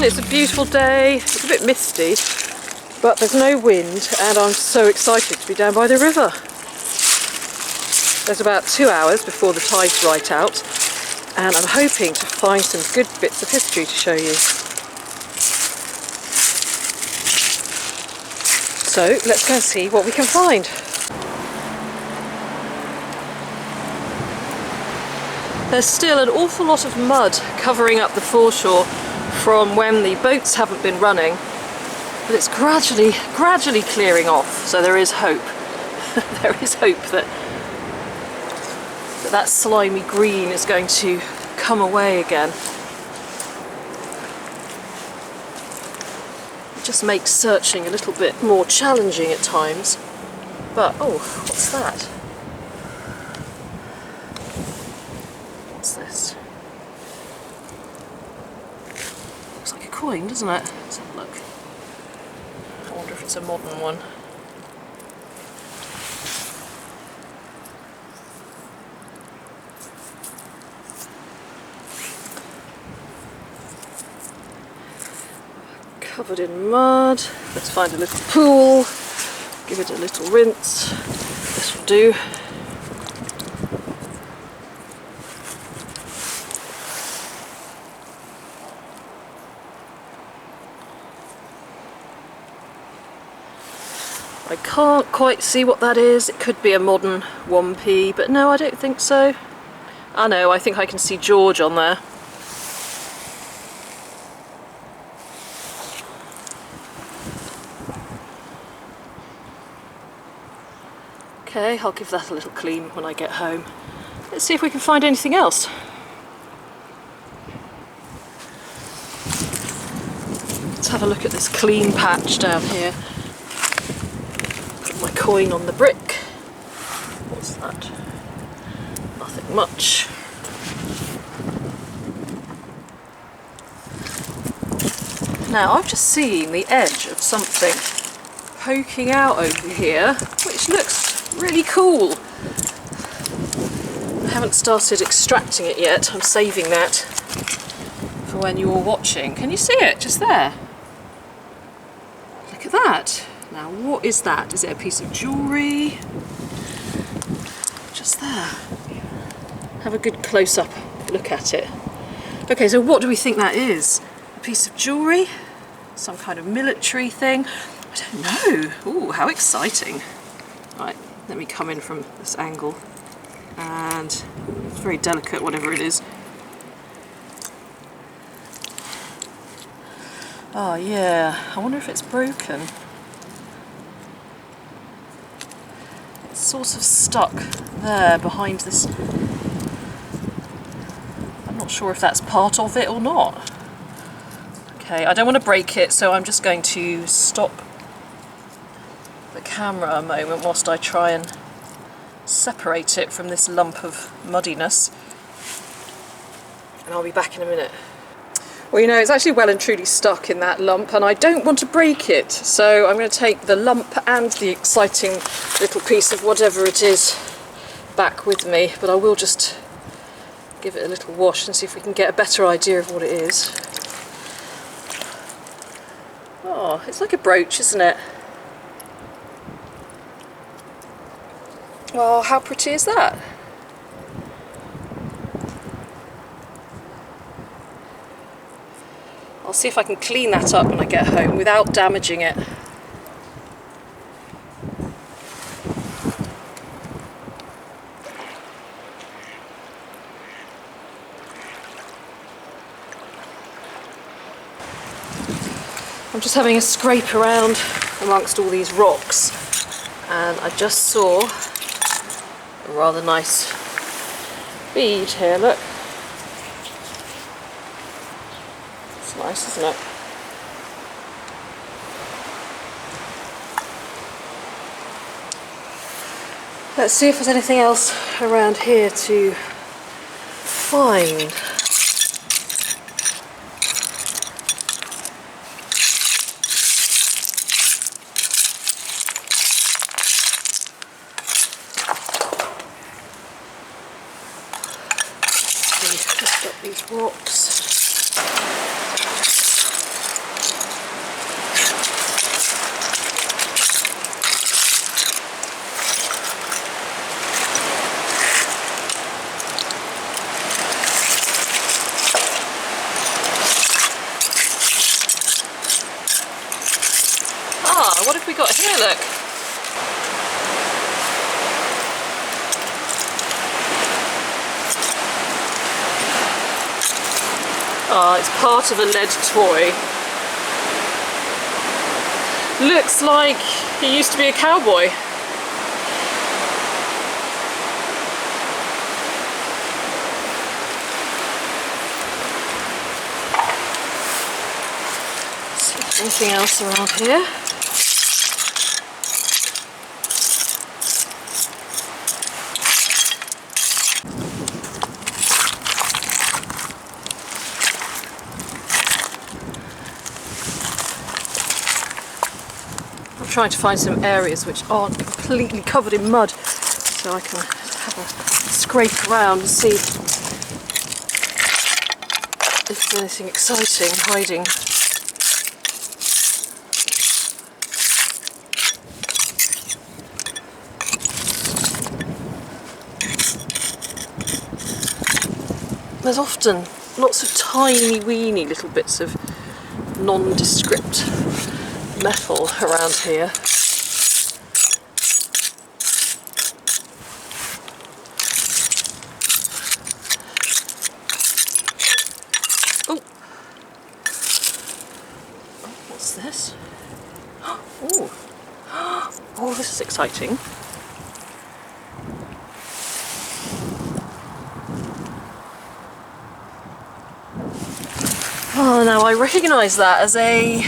it's a beautiful day. It's a bit misty, but there's no wind and I'm so excited to be down by the river. There's about 2 hours before the tide's right out and I'm hoping to find some good bits of history to show you. So let's go and see what we can find. There's still an awful lot of mud covering up the foreshore from when the boats haven't been running, but it's gradually clearing off, so there is hope. There is hope that slimy green is going to come away again. It just makes searching a little bit more challenging at times. But, oh, what's that? What's this? Looks like a coin, doesn't it? Let's have a look. I wonder if it's a modern one. Covered in mud. Let's find a little pool, give it a little rinse. This will do. I can't quite see what that is. It could be a modern 1p, but no, I don't think so. I know, I think I can see George on there. Okay, I'll give that a little clean when I get home. Let's see if we can find anything else. Let's have a look at this clean patch down here. Put my coin on the brick. What's that? Nothing much. Now I've just seen the edge of something poking out over here, which looks really cool. I haven't started extracting it yet. I'm saving that for when you're watching. Can you see it just there? Look at that. Now what is that? Is it a piece of jewellery? Just there. Have a good close-up look at it. Okay, so what do we think that is? A piece of jewellery? Some kind of military thing? I don't know. Ooh, how exciting. Right, let me come in from this angle. And it's very delicate, whatever it is. Oh yeah, I wonder if it's broken. It's sort of stuck there behind this. I'm not sure if that's part of it or not. Okay, I don't want to break it, so I'm just going to stop the camera a moment whilst I try and separate it from this lump of muddiness. And I'll be back in a minute. Well, you know, it's actually well and truly stuck in that lump and I don't want to break it, so I'm going to take the lump and the exciting little piece of whatever it is back with me, but I will just give it a little wash and see if we can get a better idea of what it is. Oh, it's like a brooch, isn't it? Oh, how pretty is that? I'll see if I can clean that up when I get home without damaging it. I'm just having a scrape around amongst all these rocks and I just saw a rather nice bead here, look. It's nice, isn't it? Let's see if there's anything else around here to find. Lift up these rocks. what have we got here, look? Ah, it's part of a lead toy. Looks like he used to be a cowboy. See if there's anything else around here. I'm trying to find some areas which aren't completely covered in mud, so I can have a scrape around and see if there's anything exciting hiding. There's often lots of tiny weeny little bits of nondescript metal around here. Oh, what's this? Oh, oh, this is exciting. Oh, now I recognise that as a...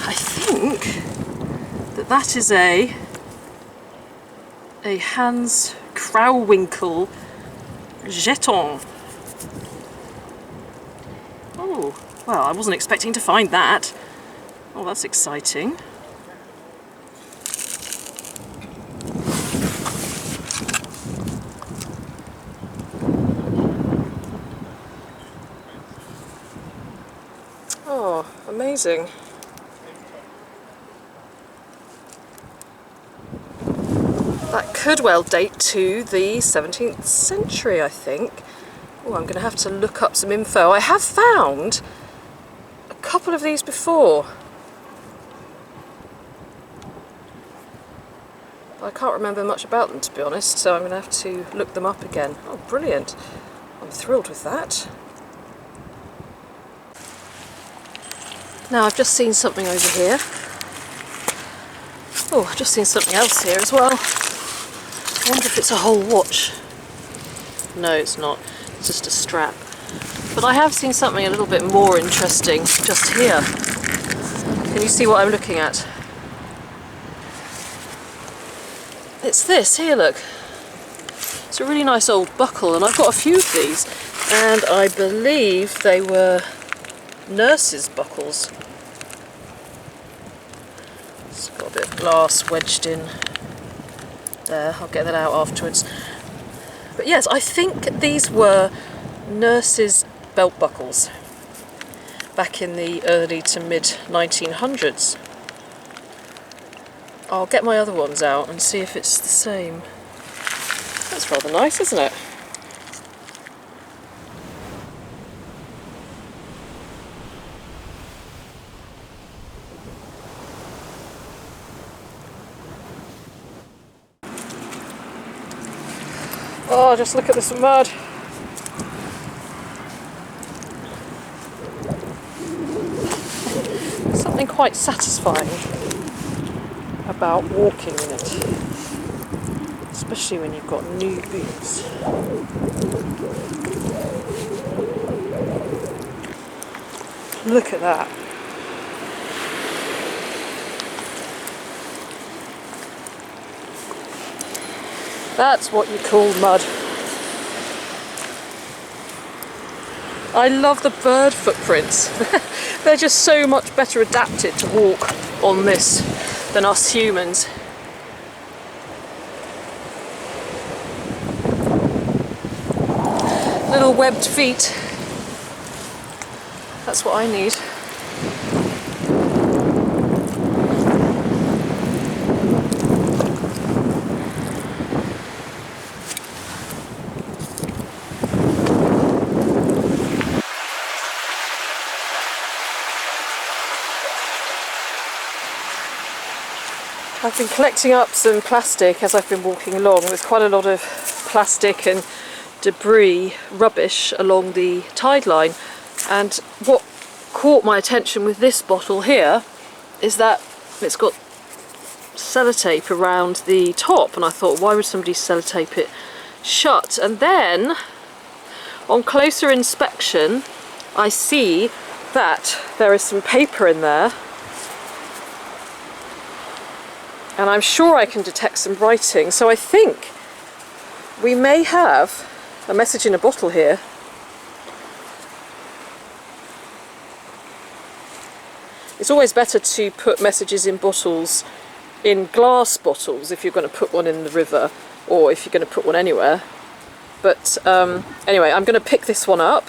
I think that is a Hans Crauwinkel jeton. Oh, well, I wasn't expecting to find that. Oh, that's exciting. Oh, amazing. That could well date to the 17th century, I think. Oh, I'm going to have to look up some info. I have found a couple of these before. I can't remember much about them, to be honest, so I'm going to have to look them up again. Oh, brilliant. I'm thrilled with that. Now, I've just seen something over here. Oh, I've just seen something else here as well. I wonder if it's a whole watch. No, it's not. It's just a strap. But I have seen something a little bit more interesting just here. Can you see what I'm looking at? It's this, here, look. It's a really nice old buckle, and I've got a few of these, and I believe they were nurses' buckles. It's got a bit of glass wedged in there. I'll get that out afterwards. But yes, I think these were nurses' belt buckles back in the early to mid 1900s. I'll get my other ones out and see if it's the same. That's rather nice, isn't it? Oh, just look at this mud. Something quite satisfying about walking in it, especially when you've got new boots. Look at that. That's what you call mud. I love the bird footprints. They're just so much better adapted to walk on this than us humans. Little webbed feet. That's what I need. I've been collecting up some plastic as I've been walking along. There's quite a lot of plastic and debris, rubbish along the tide line, and what caught my attention with this bottle here is that it's got sellotape around the top, and I thought, why would somebody sellotape it shut? And then on closer inspection I see that there is some paper in there, and I'm sure I can detect some writing, so I think we may have a message in a bottle here. It's always better to put messages in bottles, in glass bottles, if you're going to put one in the river or if you're going to put one anywhere. But anyway, I'm going to pick this one up,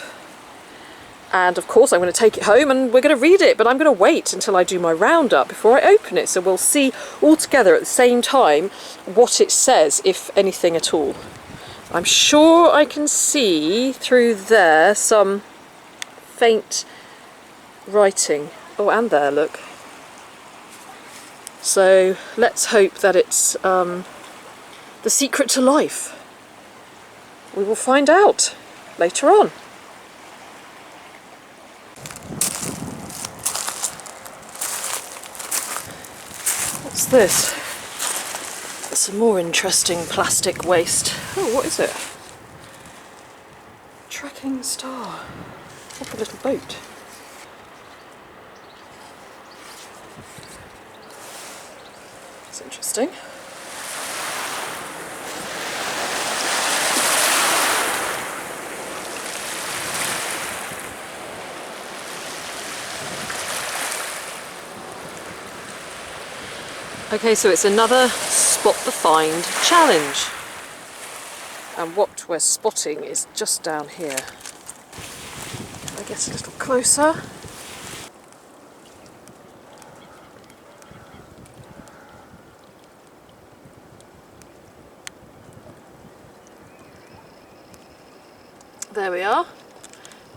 and of course I'm going to take it home and we're going to read it, but I'm going to wait until I do my roundup before I open it, so we'll see all together at the same time what it says, if anything at all. I'm sure I can see through there some faint writing. Oh, and there, look. So let's hope that it's the secret to life. We will find out later on. What's this? Some more interesting plastic waste. Oh, what is it? Tracking star. Like a little boat. It's interesting. Okay, so it's another Spot the Find challenge, and what we're spotting is just down here. I get a little closer. There we are.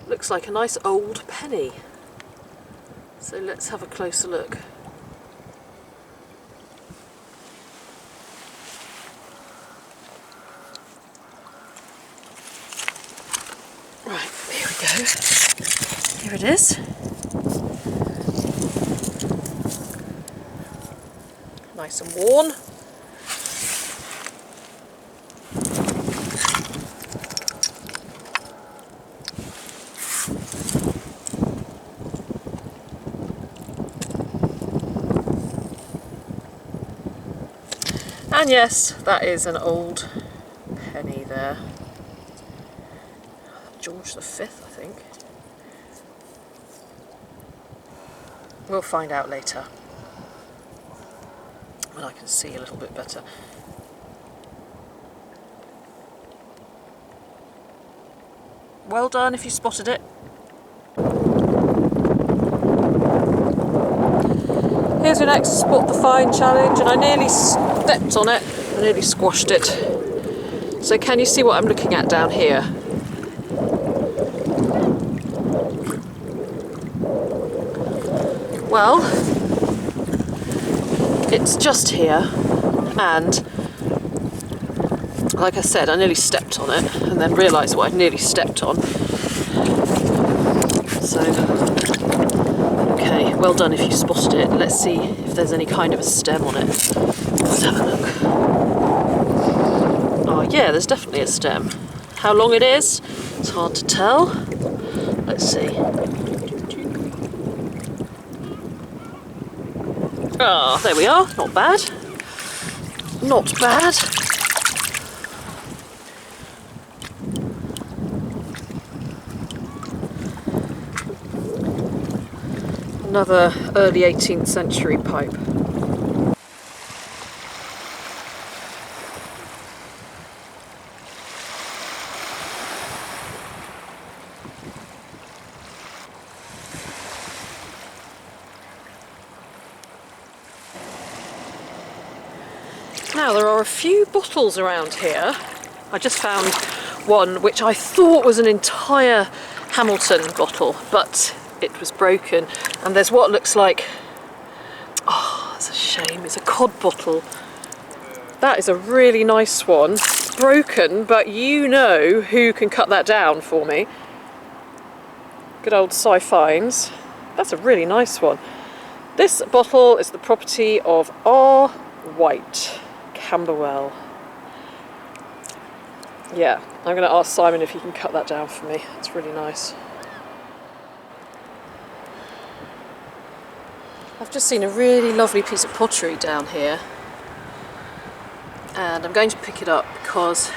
Looks like a nice old penny. So let's have a closer look. Right, here we go. Here it is. Nice and worn. And yes, that is an old penny there. George V, I think. We'll find out later when I can see a little bit better. Well done if you spotted it. Here's your next Spot the Find challenge, and I nearly stepped on it, I nearly squashed it. So can you see what I'm looking at down here? Well, it's just here, and like I said, I nearly stepped on it and then realised what I'd nearly stepped on. So, okay, well done if you spotted it. Let's see if there's any kind of a stem on it. Let's have a look. Oh yeah, there's definitely a stem. How long it is, it's hard to tell. Let's see. Ah, there we are. Not bad. Not bad. Another early 18th century pipe. Now there are a few bottles around here. I just found one which I thought was an entire Hamilton bottle, but it was broken, and there's what looks like, oh, it's a shame. It's a cod bottle. That is a really nice one. Broken, but you know who can cut that down for me. Good old Sci-Fines. That's a really nice one. This bottle is the property of R. White, Camberwell. Yeah, I'm going to ask Simon if he can cut that down for me. It's really nice. I've just seen a really lovely piece of pottery down here. And I'm going to pick it up because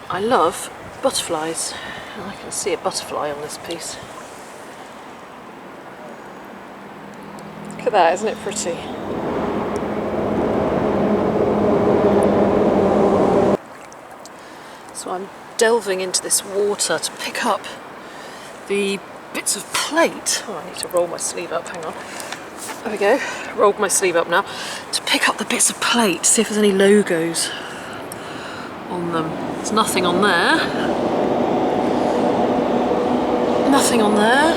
I love butterflies. And I can see a butterfly on this piece. Look at that, isn't it pretty? So I'm delving into this water to pick up the bits of plate. Oh, I need to roll my sleeve up, hang on. There we go, rolled my sleeve up now. To pick up the bits of plate, see if there's any logos on them. There's nothing on there. Nothing on there.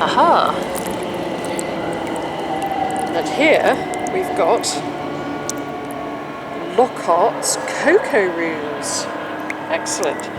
Aha! And here we've got Lockhart's Cocoa Runes. Excellent.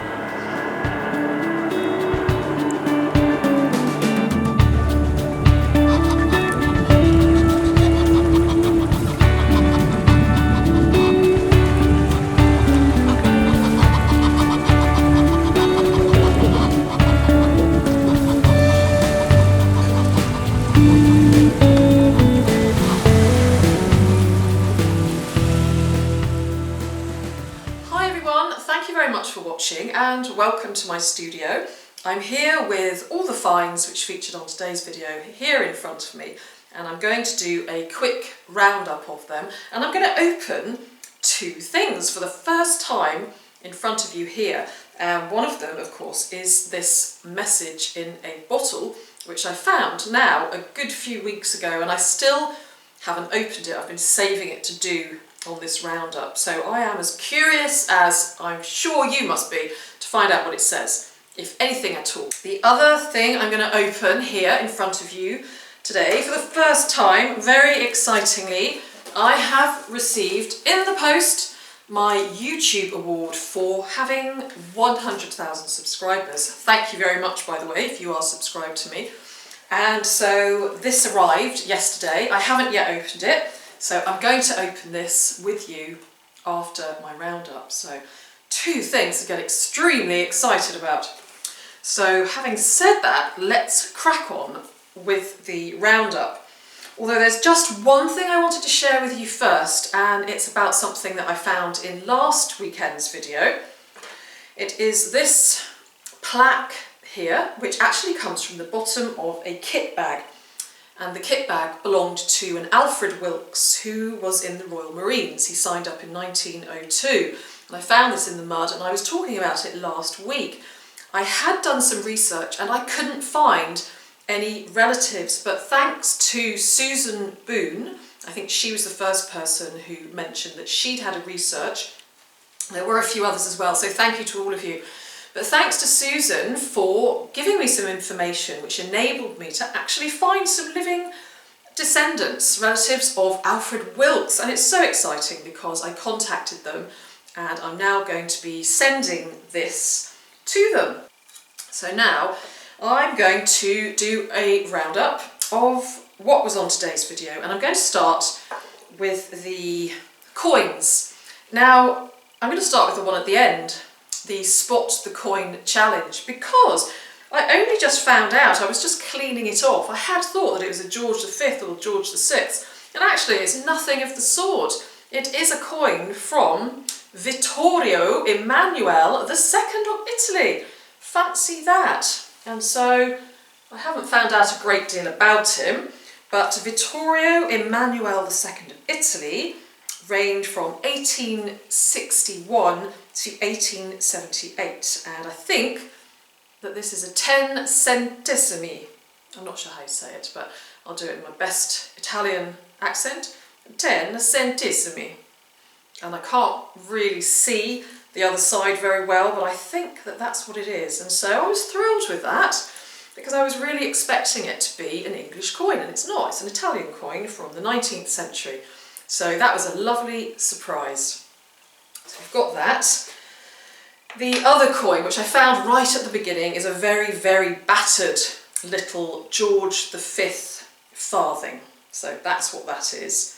And welcome to my studio. I'm here with all the finds which featured on today's video here in front of me, and I'm going to do a quick roundup of them, and I'm going to open two things for the first time in front of you here. One of them, of course, is this message in a bottle which I found now a good few weeks ago, and I still haven't opened it. I've been saving it to do on this roundup, so I am as curious as I'm sure you must be to find out what it says, if anything at all. The other thing I'm going to open here in front of you today for the first time, very excitingly, I have received in the post my YouTube award for having 100,000 subscribers. Thank you very much, by the way, if you are subscribed to me. And so this arrived yesterday. I haven't yet opened it, so I'm going to open this with you after my roundup. So two things to get extremely excited about. So having said that, let's crack on with the roundup. Although there's just one thing I wanted to share with you first, and it's about something that I found in last weekend's video. It is this plaque here, which actually comes from the bottom of a kit bag. And the kit bag belonged to an Alfred Wilkes who was in the Royal Marines. He signed up in 1902. And I found this in the mud, and I was talking about it last week. I had done some research and I couldn't find any relatives, but thanks to Susan Boone, I think she was the first person who mentioned that she'd had a research. There were a few others as well, so thank you to all of you. But thanks to Susan for giving me some information which enabled me to actually find some living descendants, relatives of Alfred Wilkes. And it's so exciting because I contacted them and I'm now going to be sending this to them. So now I'm going to do a roundup of what was on today's video, and I'm going to start with the coins. Now I'm going to start with the one at the end, the Spot the Coin Challenge, because I only just found out, I was just cleaning it off. I had thought that it was a George V or George VI, and actually it's nothing of the sort. It is a coin from Vittorio Emanuele II of Italy. Fancy that. And so I haven't found out a great deal about him, but Vittorio Emanuele II of Italy reigned from 1861 to 1878, and I think that this is a 10 centesimi. I'm not sure how you say it, but I'll do it in my best Italian accent. 10 centesimi. And I can't really see the other side very well, but I think that that's what it is. And so I was thrilled with that, because I was really expecting it to be an English coin, and it's not. It's an Italian coin from the 19th century. So that was a lovely surprise. So we've got that. The other coin, which I found right at the beginning, is a very, very battered little George V farthing. So that's what that is.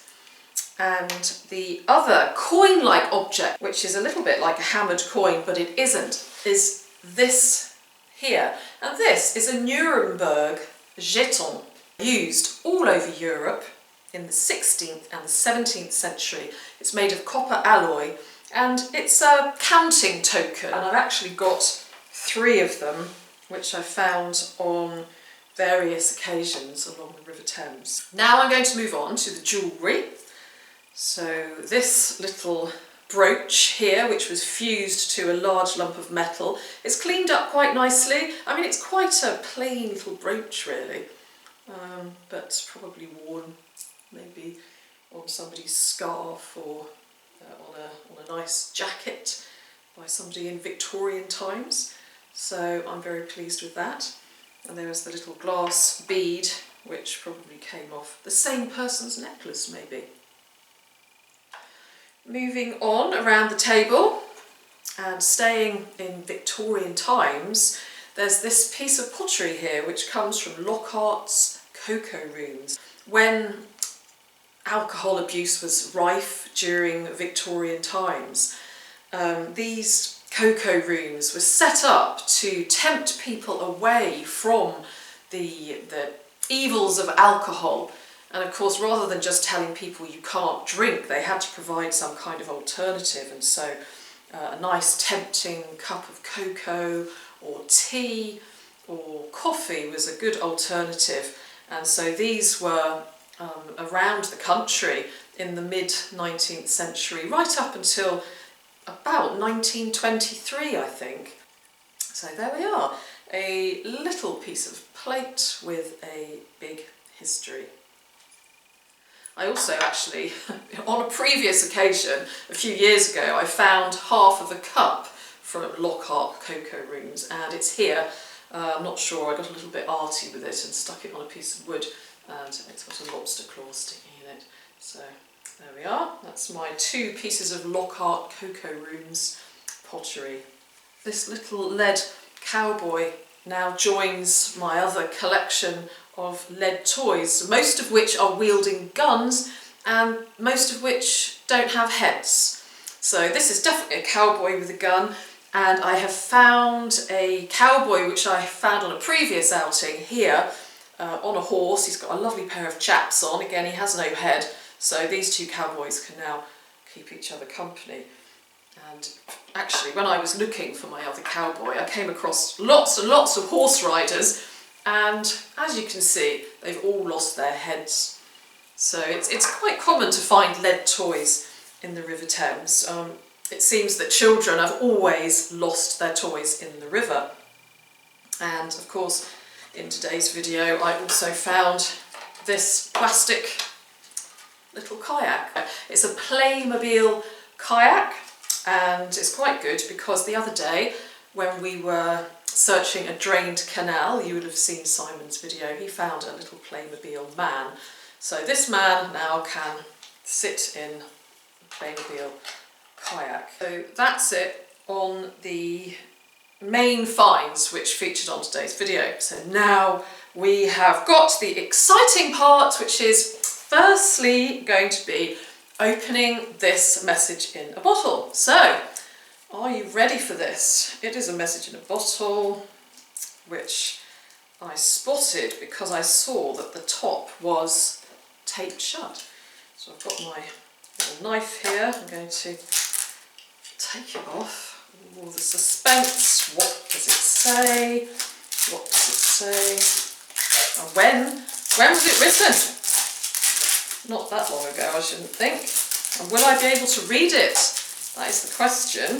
And the other coin-like object, which is a little bit like a hammered coin, but it isn't, is this here. And this is a Nuremberg jeton, used all over Europe in the 16th and the 17th century. It's made of copper alloy, and it's a counting token. And I've actually got 3 of them, which I found on various occasions along the River Thames. Now I'm going to move on to the jewellery. So this little brooch here, which was fused to a large lump of metal, is cleaned up quite nicely. I mean, it's quite a plain little brooch really, but probably worn maybe on somebody's scarf or on a nice jacket by somebody in Victorian times. So I'm very pleased with that. And there's the little glass bead, which probably came off the same person's necklace maybe. Moving on around the table and staying in Victorian times, there's this piece of pottery here which comes from Lockhart's cocoa rooms. When alcohol abuse was rife during Victorian times, these cocoa rooms were set up to tempt people away from the evils of alcohol. And of course, rather than just telling people you can't drink, they had to provide some kind of alternative. And so a nice tempting cup of cocoa or tea or coffee was a good alternative. And so these were around the country in the mid-19th century, right up until about 1923, I think. So there we are, a little piece of plate with a big history. I also actually, on a previous occasion, a few years ago, I found half of a cup from Lockhart Cocoa Rooms, and it's here. I'm not sure, I got a little bit arty with it and stuck it on a piece of wood, and it's got a lobster claw sticking in it. So there we are, that's my 2 pieces of Lockhart Cocoa Rooms pottery. This little lead cowboy now joins my other collection of lead toys, most of which are wielding guns and most of which don't have heads. So this is definitely a cowboy with a gun, and I have found a cowboy which I found on a previous outing here on a horse. He's got a lovely pair of chaps on. Again, he has no head, so these 2 cowboys can now keep each other company. And actually, when I was looking for my other cowboy, I came across lots and lots of horse riders, and as you can see, they've all lost their heads. So it's quite common to find lead toys in the River Thames. It seems that children have always lost their toys in the river. And of course, in today's video, I also found this plastic little kayak. It's a Playmobil kayak, and it's quite good because the other day when we were searching a drained canal, you would have seen Simon's video, he found a little Playmobil man. So this man now can sit in a Playmobil kayak. So that's it on the main finds which featured on today's video. So now we have got the exciting part, which is firstly going to be opening this message in a bottle. So, are you ready for this? It is a message in a bottle, which I spotted because I saw that the top was taped shut. So I've got my little knife here. I'm going to take it off. All the suspense. What does it say? What does it say? And when was it written? Not that long ago, I shouldn't think. And will I be able to read it? That is the question.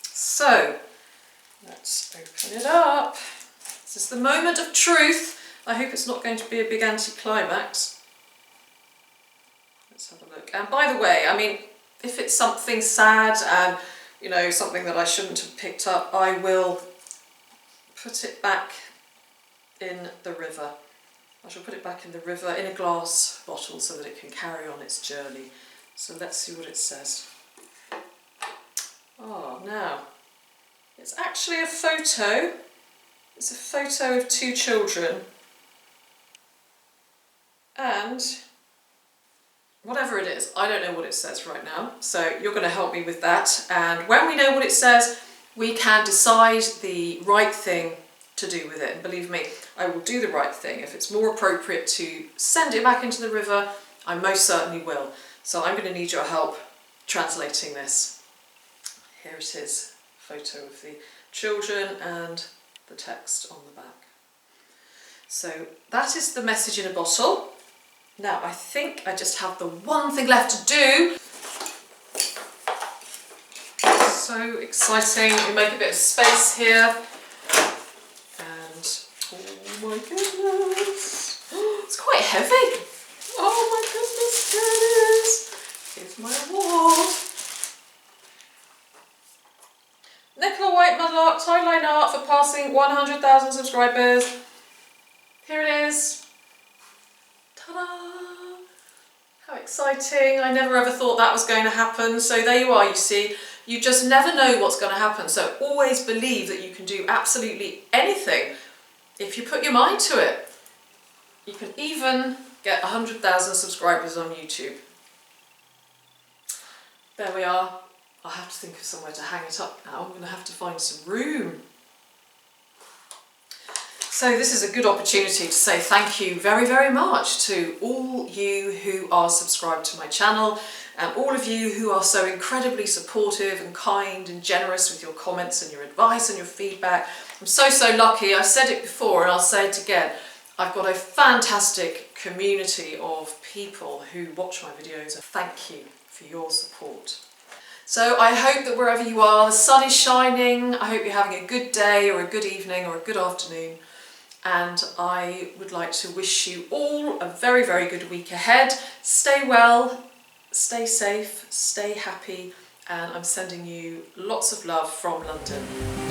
So, let's open it up. This is the moment of truth. I hope it's not going to be a big anticlimax. Let's have a look. And by the way, I mean, if it's something sad and you know, something that I shouldn't have picked up, I will put it back in the river. I shall put it back in the river in a glass bottle so that it can carry on its journey. So let's see what it says. Oh, now, it's actually a photo. It's a photo of two children. And whatever it is, I don't know what it says right now. So you're going to help me with that. And when we know what it says, we can decide the right thing to do with it. And believe me, I will do the right thing. If it's more appropriate to send it back into the river, I most certainly will. So I'm going to need your help translating this. Here it is, photo of the children and the text on the back. So that is the message in a bottle. Now I think I just have the one thing left to do. So exciting. We make a bit of space here. And oh my goodness, it's quite heavy. Oh my goodness, here it is. Here's my award. Nicola Whitemudlark timeline art for passing 100,000 subscribers. Here it is. Ta-da! How exciting. I never ever thought that was going to happen. So there you are, you see. You just never know what's going to happen. So always believe that you can do absolutely anything if you put your mind to it. You can even get 100,000 subscribers on YouTube. There we are. I'll have to think of somewhere to hang it up now. I'm going to have to find some room. So this is a good opportunity to say thank you very, very much to all you who are subscribed to my channel and all of you who are so incredibly supportive and kind and generous with your comments and your advice and your feedback. I'm so, so lucky. I've said it before and I'll say it again. I've got a fantastic community of people who watch my videos. Thank you for your support. So I hope that wherever you are, the sun is shining. I hope you're having a good day or a good evening or a good afternoon. And I would like to wish you all a very, very good week ahead. Stay well, stay safe, stay happy, and I'm sending you lots of love from London.